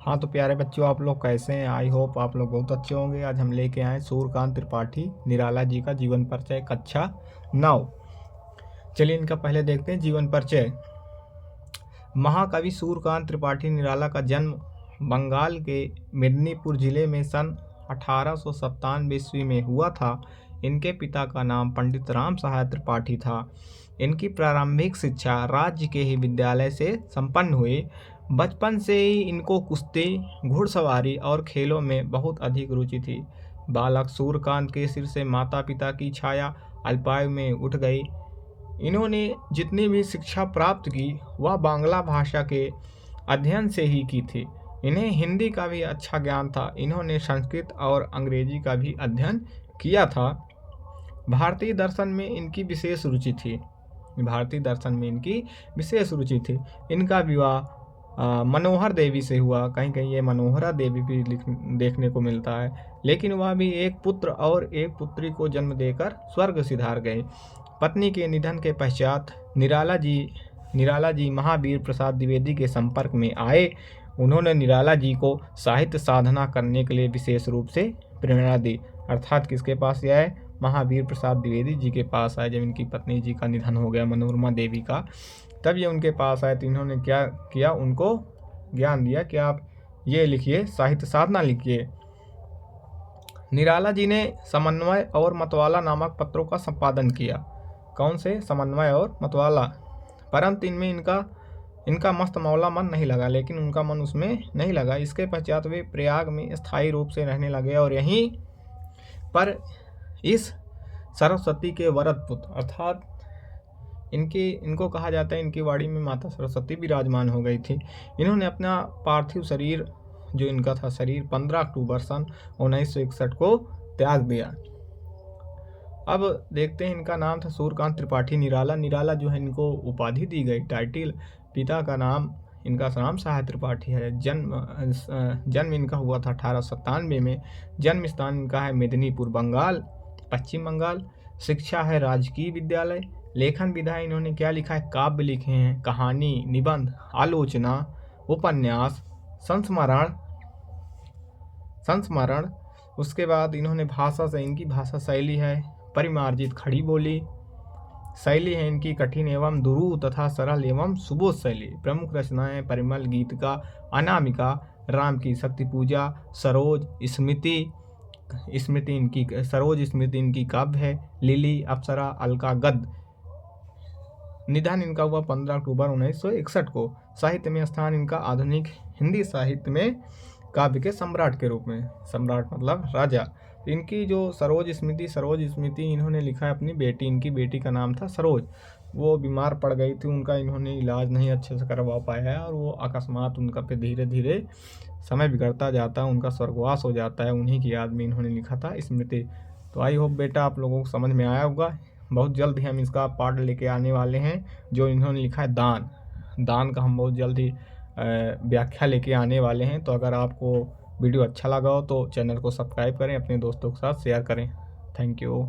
हाँ तो प्यारे बच्चों, आप लोग कैसे हैं? आई होप आप लोग बहुत अच्छे होंगे। आज हम लेके आए सूर्यकांत त्रिपाठी निराला जी का जीवन परिचय कक्षा 9। चलिए इनका पहले देखते हैं जीवन परिचय। महाकवि सूर्यकांत त्रिपाठी निराला का जन्म बंगाल के मेदिनीपुर जिले में सन 1897 ईस्वी में हुआ था। इनके पिता का नाम पंडित राम सहाय त्रिपाठी था। इनकी प्रारंभिक शिक्षा राज्य के ही विद्यालय से संपन्न हुई। बचपन से ही इनको कुश्ती, घुड़सवारी और खेलों में बहुत अधिक रुचि थी। बालक सूर्यकांत के सिर से माता पिता की छाया अल्पायु में उठ गई। इन्होंने जितनी भी शिक्षा प्राप्त की वह बांग्ला भाषा के अध्ययन से ही की थी। इन्हें हिंदी का भी अच्छा ज्ञान था। इन्होंने संस्कृत और अंग्रेजी का भी अध्ययन किया था। भारतीय दर्शन में इनकी विशेष रुचि थी। इनका विवाह मनोहर देवी से हुआ। कहीं कहीं ये मनोहरा देवी भी देखने को मिलता है, लेकिन वह भी एक पुत्र और एक पुत्री को जन्म देकर स्वर्ग सिधार गए। पत्नी के निधन के पश्चात निराला जी महावीर प्रसाद द्विवेदी के संपर्क में आए। उन्होंने निराला जी को साहित्य साधना करने के लिए विशेष रूप से प्रेरणा दी। अर्थात किसके पास आए? महावीर प्रसाद द्विवेदी जी के पास आए। जब इनकी पत्नी जी का निधन हो गया मनोरमा देवी का, तब ये उनके पास आए। तो इन्होंने क्या किया? उनको ज्ञान दिया कि आप ये लिखिए, साहित्य साधना लिखिए। निराला जी ने समन्वय और मतवाला नामक पत्रों का संपादन किया। कौन से? समन्वय और मतवाला। परंतु इनमें इनका मस्त मौला मन नहीं लगा, लेकिन उनका मन उसमें नहीं लगा। इसके पश्चात वे प्रयाग में स्थायी रूप से रहने लगे और यहीं पर इस सरस्वती के वरद पुत्र अर्थात इनको कहा जाता है, इनकी वाड़ी में माता सरस्वती विराजमान हो गई थी। इन्होंने अपना पार्थिव शरीर, जो इनका था शरीर, 15 अक्टूबर सन 1961 को त्याग दिया। अब देखते हैं, इनका नाम था सूर्यकांत त्रिपाठी निराला। निराला जो है इनको उपाधि दी गई, टाइटिल। पिता का नाम, इनका नाम सहाय त्रिपाठी है। जन्म इनका हुआ था 1897 में। जन्म स्थान इनका है मेदिनीपुर, बंगाल, पश्चिम बंगाल। शिक्षा है राजकीय विद्यालय। लेखन विधा इन्होंने क्या लिखा है? काव्य लिखे हैं, कहानी, निबंध, आलोचना, उपन्यास, संस्मरण। उसके बाद इन्होंने इनकी भाषा शैली है परिमार्जित खड़ी बोली। शैली है इनकी कठिन एवं दुरूह तथा सरल एवं सुबोध शैली। प्रमुख रचनाएं परिमल गीत का, अनामिका, राम की शक्ति पूजा, सरोज स्मृति इनकी काव्य है, लिली, अप्सरा, अलका, गद्य। निधन इनका हुआ 15 अक्टूबर 1961 को। साहित्य में स्थान इनका आधुनिक हिंदी साहित्य में काव्य के सम्राट के रूप में, सम्राट मतलब राजा। इनकी जो सरोज स्मृति इन्होंने लिखा है अपनी बेटी, इनकी बेटी का नाम था सरोज। वो बीमार पड़ गई थी, उनका इन्होंने इलाज नहीं अच्छे से करवा पाया है और वो अकस्मात उनका पे धीरे धीरे समय बिगड़ता जाता है, उनका स्वर्गवास हो जाता है। उन्हीं की याद में इन्होंने लिखा था स्मृति। तो आई होप बेटा आप लोगों को समझ में आया होगा। बहुत जल्द ही हम इसका पार्ट लेके आने वाले हैं। जो इन्होंने लिखा है दान का हम बहुत जल्द ही व्याख्या लेके आने वाले हैं। तो अगर आपको वीडियो अच्छा लगा हो तो चैनल को सब्सक्राइब करें, अपने दोस्तों के साथ शेयर करें। Thank you.